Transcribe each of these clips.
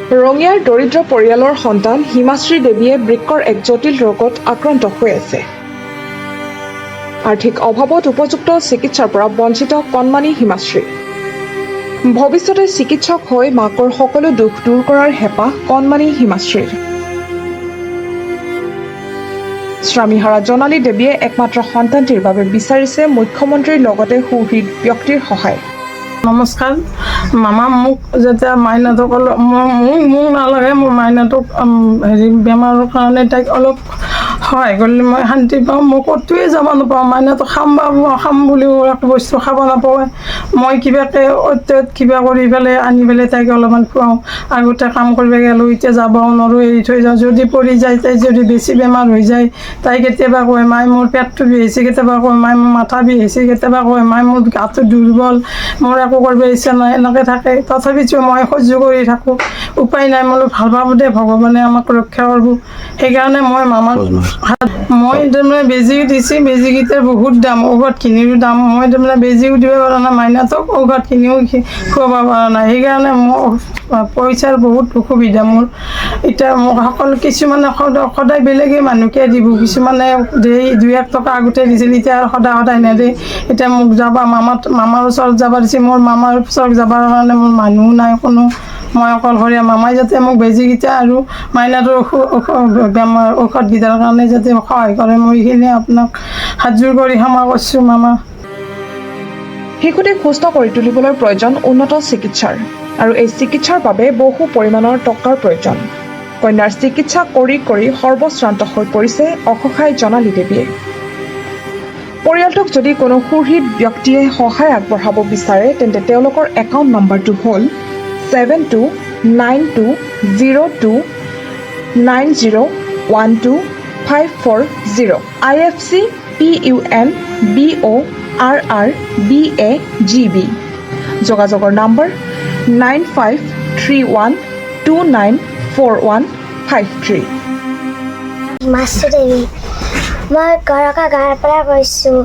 ৰঙিয়াৰ দৰিদ্ৰ পৰিয়ালৰ সন্তান হিমাশ্ৰী দেৱীয়ে বৃক্কৰ এক জটিল ৰোগত আক্ৰান্ত হৈ আছে। আৰ্থিক অভাৱত উপযুক্ত চিকিৎসাৰ পৰা বঞ্চিত কণমানি হিমাশ্ৰী। ভৱিষ্যতে চিকিৎসক হৈ মাকৰ সকলো দুখ দূৰ কৰাৰ হেঁপাহ কণমানি হিমাশ্ৰীৰ। স্বামীহাৰা জোনালী দেৱীয়ে একমাত্ৰ সন্তানটিৰ বাবে বিচাৰিছে মুখ্যমন্ত্ৰীৰ লগতে সুহৃদ ব্যক্তিৰ সহায়। নমস্কাৰ মামা, মোক যেতিয়া মাইনাটোক অলপ মোক নালাগে, মোৰ মাইনাটোক বেমাৰৰ কাৰণে তাইক অলপ সহায় কৰিলে মই শান্তি পাওঁ। মই ক'তোৱে যাব নাপাওঁ, মাইনাটো খাম বুলিও একো বস্তু খাব নাপাওঁ। মই কিবাকে কিবা কৰি পেলাই আনি পেলাই তাইক অলপমান খুৱাওঁ। আগতে কাম কৰিব গ'লোঁ, এতিয়া যাবও নোৱাৰোঁ, এৰি থৈ যাওঁ। যদি পৰি যায়, তাই যদি বেছি বেমাৰ হৈ যায়, তাই কেতিয়াবা কয় মাই মোৰ পেটটো বিষাইছে, কেতিয়াবা কয় মাই মোৰ মাথা বিষাইছে, কেতিয়াবা কয় মাই মোৰ গাটো দুৰ্বল, মোৰ একো কৰিব ইচ্ছা নাই, এনেকৈ থাকে। তথাপিতো মই সহ্য কৰি থাকোঁ, উপায় নাই। মই ভাল পাব দে, ভগৱানে আমাক ৰক্ষা কৰিব। সেইকাৰণে মই মামাক মই তাৰমানে বেজী দিছোঁ, বেজীকেইটাৰ বহুত দাম, ঔষধখিনিৰো দাম। মই তাৰমানে বেজীও দিব পৰা নাই মাইনাটোক, ঔষধখিনিও খুৱাব পৰা নাই। সেইকাৰণে মোৰ পইচাৰ বহুত অসুবিধা মোৰ। এতিয়া মোক কিছুমানে সদায় বেলেগে মানুহকে দিব, কিছুমানে 2-1 টকা আগতে দিছিল, এতিয়া আৰু সদায় নেদে। এতিয়া মোক মামাৰ ওচৰত যাব দিছে, মোৰ মামাৰ ওচৰত যাবৰ কাৰণে মোৰ মানুহ নাই কোনো, মই অকলশৰীয়া। মামাই যাতে মোক বেজীকেইটা আৰু মাইনাটোৰ বেমাৰ ঔষধকেইটাৰ কাৰণে যাতে সহায় কৰে, মই এইখিনি আপোনাক হাতযোৰ কৰি ক্ষমা কৰিছোঁ মামা। শিশুটিক সুস্থ কৰি তুলিবলৈ প্ৰয়োজন উন্নত চিকিৎসাৰ, আৰু এই চিকিৎসাৰ বাবে বহু পৰিমাণৰ টকাৰ প্ৰয়োজন। কন্যাৰ চিকিৎসা কৰি সৰ্বশ্ৰান্ত হৈ পৰিছে অসহায় জোনালী দেৱীয়ে। পৰিয়ালটোক যদি কোনো সুহৃদ ব্যক্তিয়ে সহায় আগবঢ়াব বিচাৰে, তেন্তে তেওঁলোকৰ একাউণ্ট নম্বৰটো হ'ল 729209012540 IFC PUNBORRBAGB। যোগাযোগৰ নম্বৰ 9531294153। হিমাশ্ৰী দেৱী, মই গাঁৱৰ পৰা কৈছোঁ।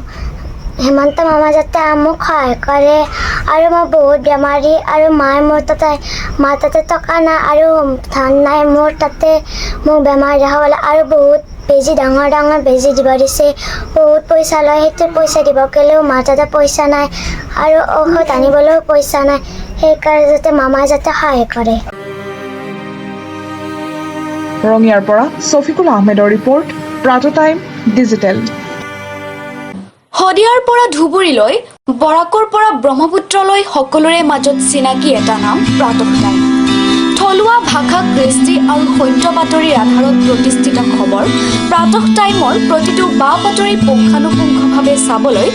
হেমন্ত মামা যাতে মোক সহায় কৰে, আৰু মই বহুত বেমাৰী, আৰু মোৰ তাতে টকা নাই আৰু ধন নাই। মোৰ তাতে মোক বেমাৰ দেখাবলৈ আৰু বহুত বেজী, ডাঙৰ বেজী দিব দিছে, বহুত পইচা লয়। সেইটো পইচা দিব গ'লেও মাৰ তাতে পইচা নাই, আৰু ঔষধ আনিবলৈও পইচা নাই। সেইকাৰণে যাতে মামাই যাতে সহায় কৰে। ৰঙিয়াৰ পৰা ছফিকুল আহমেদৰ ৰিপৰ্ট, প্ৰাত টাইম ডিজিটেল। শদিয়াৰ পৰা ধুবুৰীলৈ, বৰাকৰ পৰা ব্ৰহ্মপুত্ৰলৈ সকলোৰে মাজত চিনাকি এটা নাম প্ৰাত টাইম। থলুৱা ভাষা, কৃষ্টি আৰু সত্য বাতৰিৰ আধাৰত প্ৰতিষ্ঠিত খবৰ প্ৰাত টাইমৰ প্ৰতিটো বা বাতৰি পুংখানুপুংখভাৱে চাবলৈ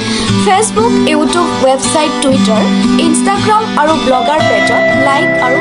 Facebook, YouTube, website, Twitter, Instagram আৰু ব্লগাৰ পেজত লাইক আৰু